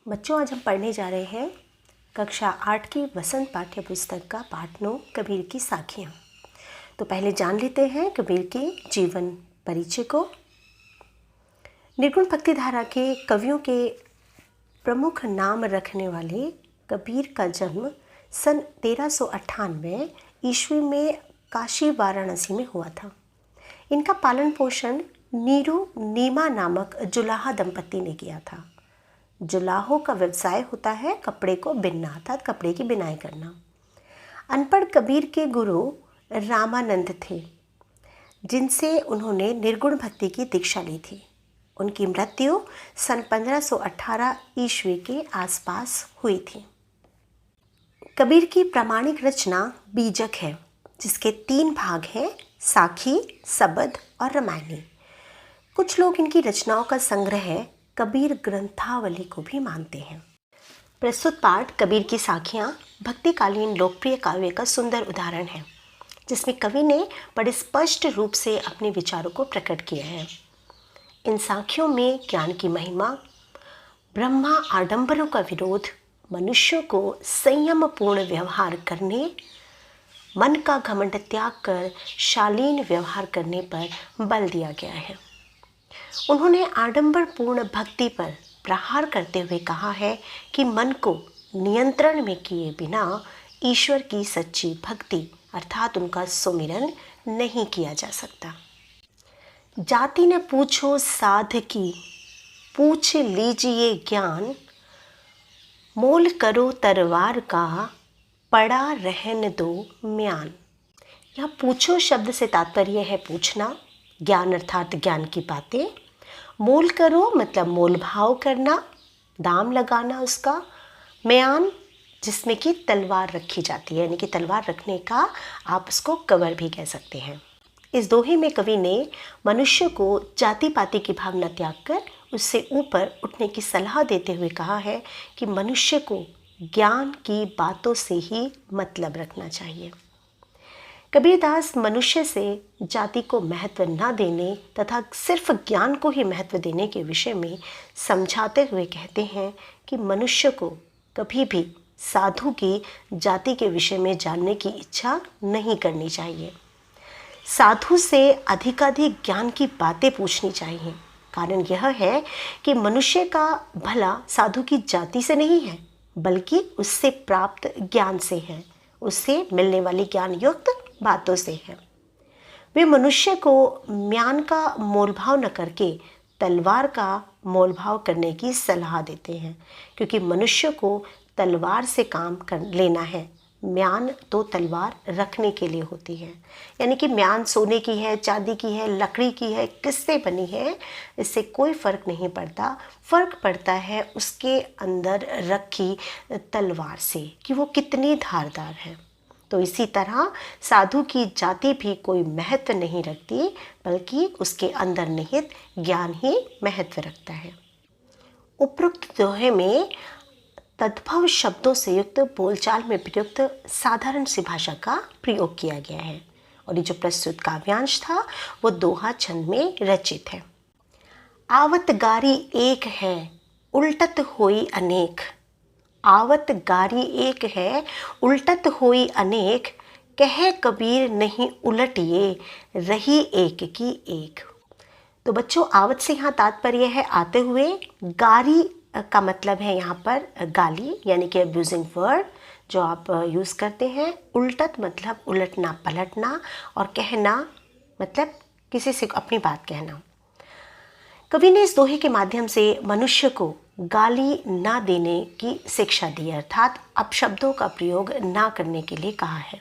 बच्चों, आज हम पढ़ने जा रहे हैं कक्षा 8 की वसंत पाठ्य पुस्तक का पाठ 9 कबीर की साखियाँ। तो पहले जान लेते हैं कबीर के जीवन परिचय को। निर्गुण भक्ति धारा के कवियों के प्रमुख नाम रखने वाले कबीर का जन्म सन 1398 ईस्वी में काशी वाराणसी में हुआ था। इनका पालन पोषण नीरू नीमा नामक जुलाहा दंपति ने किया था। जुलाहों का व्यवसाय होता है कपड़े को बिनना, अर्थात कपड़े की बिनाई करना। अनपढ़ कबीर के गुरु रामानंद थे, जिनसे उन्होंने निर्गुण भक्ति की दीक्षा ली थी। उनकी मृत्यु सन 1518 ईस्वी के आसपास हुई थी। कबीर की प्रामाणिक रचना बीजक है, जिसके 3 भाग हैं, साखी, सबद और रामायणी। कुछ लोग इनकी रचनाओं का संग्रह कबीर ग्रंथावली को भी मानते हैं। प्रस्तुत पाठ कबीर की साखियाँ भक्तिकालीन लोकप्रिय काव्य का सुंदर उदाहरण है, जिसमें कवि ने बड़े स्पष्ट रूप से अपने विचारों को प्रकट किया है। इन साखियों में ज्ञान की महिमा, ब्रह्मा आडंबरों का विरोध, मनुष्यों को संयमपूर्ण व्यवहार करने, मन का घमंड त्याग कर शालीन व्यवहार करने पर बल दिया गया है। उन्होंने आडंबरपूर्ण भक्ति पर प्रहार करते हुए कहा है कि मन को नियंत्रण में किए बिना ईश्वर की सच्ची भक्ति अर्थात उनका सुमिरन नहीं किया जा सकता। जाति न पूछो साध की, पूछ लीजिए ज्ञान, मोल करो तरवार का, पड़ा रहन दो म्यान। यह पूछो शब्द से तात्पर्य है पूछना, ज्ञान अर्थात ज्ञान की बातें, मोल करो मतलब मोल भाव करना, दाम लगाना उसका, म्यान जिसमें कि तलवार रखी जाती है, यानी कि तलवार रखने का आप उसको कवर भी कह सकते हैं। इस दोहे में कवि ने मनुष्य को जाति पाति की भावना त्याग कर उससे ऊपर उठने की सलाह देते हुए कहा है कि मनुष्य को ज्ञान की बातों से ही मतलब रखना चाहिए। कबीरदास मनुष्य से जाति को महत्व न देने तथा सिर्फ ज्ञान को ही महत्व देने के विषय में समझाते हुए कहते हैं कि मनुष्य को कभी भी साधु की जाति के विषय में जानने की इच्छा नहीं करनी चाहिए। साधु से अधिकाधिक ज्ञान की बातें पूछनी चाहिए। कारण यह है कि मनुष्य का भला साधु की जाति से नहीं है, बल्कि उससे प्राप्त ज्ञान से है, उससे मिलने वाली ज्ञान युक्त बातों से है। वे मनुष्य को म्यान का मोलभाव न करके तलवार का मोलभाव करने की सलाह देते हैं, क्योंकि मनुष्य को तलवार से काम कर लेना है, म्यान तो तलवार रखने के लिए होती है। यानी कि म्यान सोने की है, चांदी की है, लकड़ी की है, किससे बनी है, इससे कोई फ़र्क नहीं पड़ता। फ़र्क पड़ता है उसके अंदर रखी तलवार से कि वो कितनी धारदार है। तो इसी तरह साधु की जाति भी कोई महत्व नहीं रखती, बल्कि उसके अंदर निहित ज्ञान ही महत्व रखता है। उपरोक्त दोहे में तद्भव शब्दों से युक्त बोलचाल में प्रयुक्त साधारण सी भाषा का प्रयोग किया गया है, और ये जो प्रस्तुत काव्यांश था वो दोहा छंद में रचित है। आवत गारी एक है, उल्टत होई अनेक। आवत गारी एक है, उल्टत होई अनेक, कहे कबीर नहीं उलटिए, रही एक की एक। तो बच्चों, आवत से यहाँ तात्पर्य है आते हुए, गारी का मतलब है यहाँ पर गाली, यानी कि अब्यूजिंग वर्ड जो आप यूज़ करते हैं। उल्टत मतलब उलटना पलटना, और कहना मतलब किसी से अपनी बात कहना। कवि ने इस दोहे के माध्यम से मनुष्य को गाली ना देने की शिक्षा दी, अर्थात अपशब्दों का प्रयोग ना करने के लिए कहा है।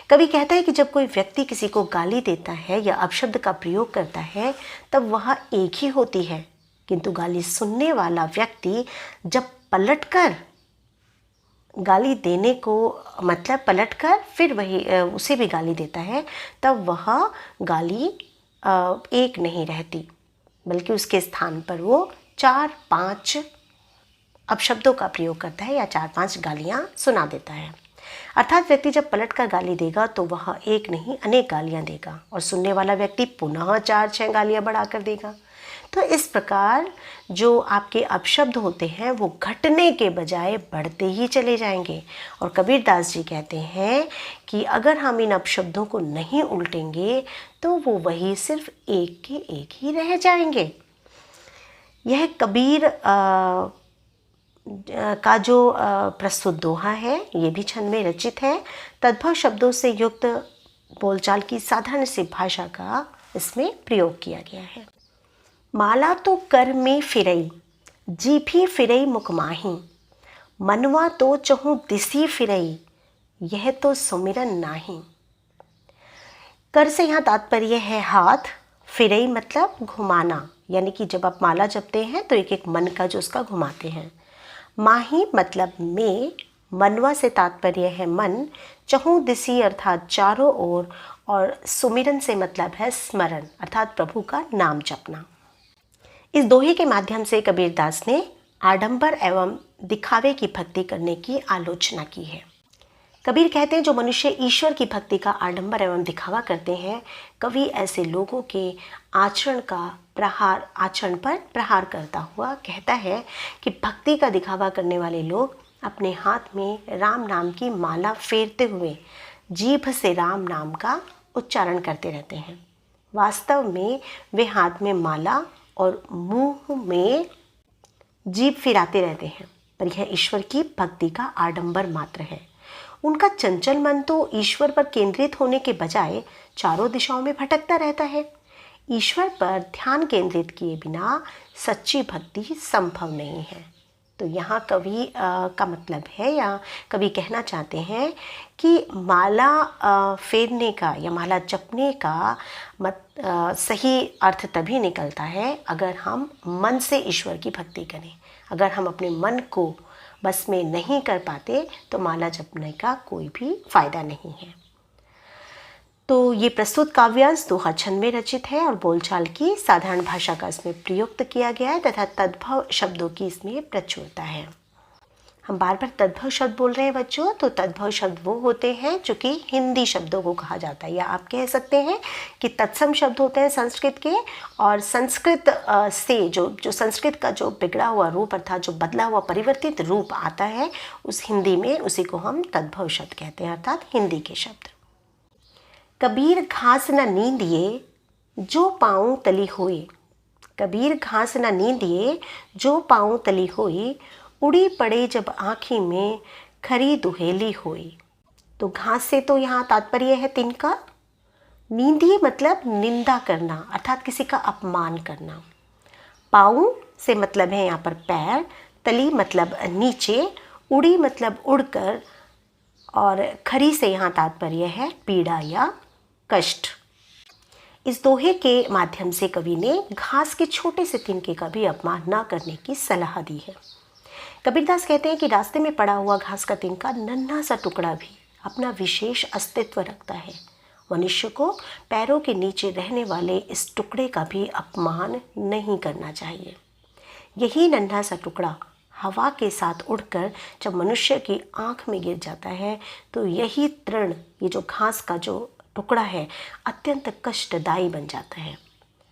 कवि कहता है कि जब कोई व्यक्ति किसी को गाली देता है या अपशब्द का प्रयोग करता है तब वह एक ही होती है, किंतु गाली सुनने वाला व्यक्ति जब पलटकर गाली देने को मतलब पलटकर फिर वही उसे भी गाली देता है, तब वह गाली एक नहीं रहती, बल्कि उसके स्थान पर वो 4-5 अपशब्दों का प्रयोग करता है या 4-5 गालियाँ सुना देता है। अर्थात व्यक्ति जब पलट कर गाली देगा तो वह एक नहीं अनेक गालियाँ देगा, और सुनने वाला व्यक्ति पुनः 4-6 गालियाँ बढ़ाकर देगा। तो इस प्रकार जो आपके अपशब्द होते हैं वो घटने के बजाय बढ़ते ही चले जाएंगे। और कबीरदास जी कहते हैं कि अगर हम इन अपशब्दों को नहीं उल्टेंगे तो वो वही सिर्फ एक के एक ही रह जाएंगे। यह कबीर का जो प्रस्तुत दोहा है ये भी छंद में रचित है। तद्भव शब्दों से युक्त बोलचाल की साधारण सी भाषा का इसमें प्रयोग किया गया है। माला तो कर में फिरई, जीभी फिरई मुख माही, मनवा तो चहु दिसी फिरई, यह तो सुमिरन नाही। कर से यहाँ तात्पर्य है हाथ, फिरई मतलब घुमाना, यानी कि जब आप माला जपते हैं तो एक एक मन का जो उसका घुमाते हैं। माही मतलब में, मनवा से तात्पर्य है मन, चहु दिसी अर्थात चारों ओर, और सुमिरन से मतलब है स्मरण अर्थात प्रभु का नाम जपना। इस दोहे के माध्यम से कबीरदास ने आडंबर एवं दिखावे की भक्ति करने की आलोचना की है। कबीर कहते हैं जो मनुष्य ईश्वर की भक्ति का आडंबर एवं दिखावा करते हैं, कवि ऐसे लोगों के आचरण पर प्रहार करता हुआ कहता है कि भक्ति का दिखावा करने वाले लोग अपने हाथ में राम नाम की माला फेरते हुए जीभ से राम नाम का उच्चारण करते रहते हैं। वास्तव में वे हाथ में माला और मुंह में जीभ फिराते रहते हैं, पर यह ईश्वर की भक्ति का आडंबर मात्र है। उनका चंचल मन तो ईश्वर पर केंद्रित होने के बजाय चारों दिशाओं में भटकता रहता है। ईश्वर पर ध्यान केंद्रित किए बिना सच्ची भक्ति संभव नहीं है। तो यहाँ कवि का मतलब है, या कवि कहना चाहते हैं कि माला फेरने का या माला जपने का सही अर्थ तभी निकलता है अगर हम मन से ईश्वर की भक्ति करें। अगर हम अपने मन को बस में नहीं कर पाते तो माला जपने का कोई भी फायदा नहीं है। तो ये प्रस्तुत काव्यांश दोहा छंद में रचित है और बोलचाल की साधारण भाषा का इसमें प्रयुक्त किया गया है तथा तद्भव शब्दों की इसमें प्रचुरता है। हम बार बार तद्भव शब्द बोल रहे हैं बच्चों, तो तद्भव शब्द वो होते हैं जो कि हिंदी शब्दों को कहा जाता है, या आप कह सकते हैं कि तत्सम शब्द होते हैं संस्कृत के, और संस्कृत से जो संस्कृत का जो बिगड़ा हुआ रूप अर्थात जो बदला हुआ परिवर्तित रूप आता है उस हिंदी में, उसी को हम तद्भव शब्द कहते हैं अर्थात हिंदी के शब्द। कबीर घास न नींदिए जो पाँव तली होई, कबीर घास न नींदिए जो पाँव तली होई, उड़ी पड़े जब आँखी में खरी दुहेली होई। तो घास से तो यहाँ तात्पर्य है तिनका, नींदिए मतलब निंदा करना अर्थात किसी का अपमान करना, पाँव से मतलब है यहाँ पर पैर, तली मतलब नीचे, उड़ी मतलब उड़कर, और खरी से यहाँ तात्पर्य है पीड़ा या कष्ट। इस दोहे के माध्यम से कवि ने घास के छोटे से तिनके का भी अपमान न करने की सलाह दी है। कबीरदास कहते हैं कि रास्ते में पड़ा हुआ घास का तिनका नन्हा सा टुकड़ा भी अपना विशेष अस्तित्व रखता है। मनुष्य को पैरों के नीचे रहने वाले इस टुकड़े का भी अपमान नहीं करना चाहिए। यही नन्हा सा टुकड़ा हवा के साथ उड़कर जब मनुष्य की आँख में गिर जाता है तो यही तृण, ये जो घास का जो टुकड़ा है, अत्यंत कष्टदायी बन जाता है।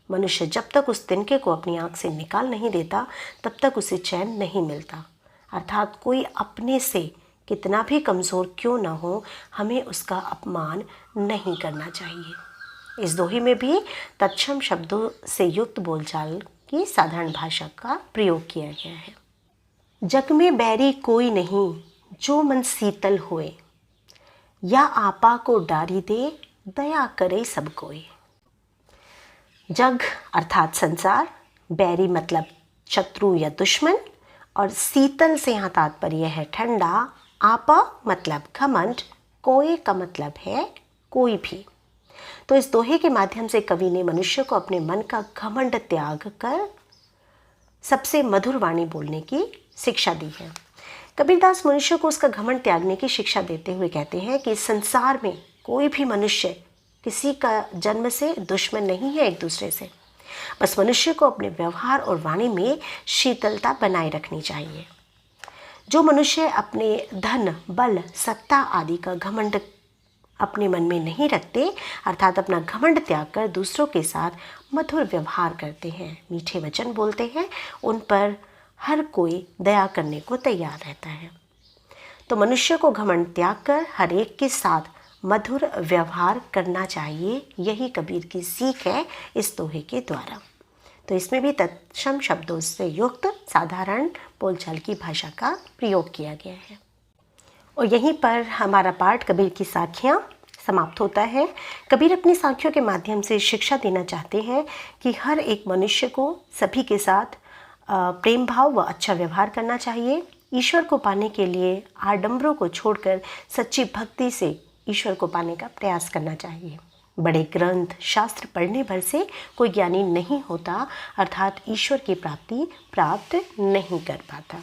मनुष्य जब तक उस तिनके को अपनी आँख से निकाल नहीं देता तब तक उसे चैन नहीं मिलता। अर्थात कोई अपने से कितना भी कमज़ोर क्यों ना हो, हमें उसका अपमान नहीं करना चाहिए। इस दोहे में भी तत्सम शब्दों से युक्त बोलचाल की साधारण भाषा का प्रयोग किया गया है। जग में बैरी कोई नहीं जो मन शीतल होए, या आपा को डारी दे दया करे सब कोई। जग अर्थात संसार, बैरी मतलब शत्रु या दुश्मन, और शीतल से यहाँ तात्पर्य है ठंडा, आपा मतलब घमंड, कोई का मतलब है कोई भी। तो इस दोहे के माध्यम से कवि ने मनुष्य को अपने मन का घमंड त्याग कर सबसे मधुर वाणी बोलने की शिक्षा दी है। कबीरदास मनुष्य को उसका घमंड त्यागने की शिक्षा देते हुए कहते हैं कि संसार में कोई भी मनुष्य किसी का जन्म से दुश्मन नहीं है एक दूसरे से। बस मनुष्य को अपने व्यवहार और वाणी में शीतलता बनाए रखनी चाहिए। जो मनुष्य अपने धन, बल, सत्ता आदि का घमंड अपने मन में नहीं रखते, अर्थात अपना घमंड त्याग कर दूसरों के साथ मधुर व्यवहार करते हैं, मीठे वचन बोलते हैं, उन पर हर कोई दया करने को तैयार रहता है। तो मनुष्य को घमंड त्याग कर हर एक के साथ मधुर व्यवहार करना चाहिए। यही कबीर की सीख है इस दोहे के द्वारा। तो इसमें भी तत्सम शब्दों से युक्त साधारण बोलचाल की भाषा का प्रयोग किया गया है। और यहीं पर हमारा पाठ कबीर की साखियाँ समाप्त होता है। कबीर अपनी साखियों के माध्यम से शिक्षा देना चाहते हैं कि हर एक मनुष्य को सभी के साथ प्रेम भाव व अच्छा व्यवहार करना चाहिए। ईश्वर को पाने के लिए आडंबरों को छोड़कर सच्ची भक्ति से ईश्वर को पाने का प्रयास करना चाहिए। बड़े ग्रंथ शास्त्र पढ़ने भर से कोई ज्ञानी नहीं होता, अर्थात ईश्वर की प्राप्ति प्राप्त नहीं कर पाता।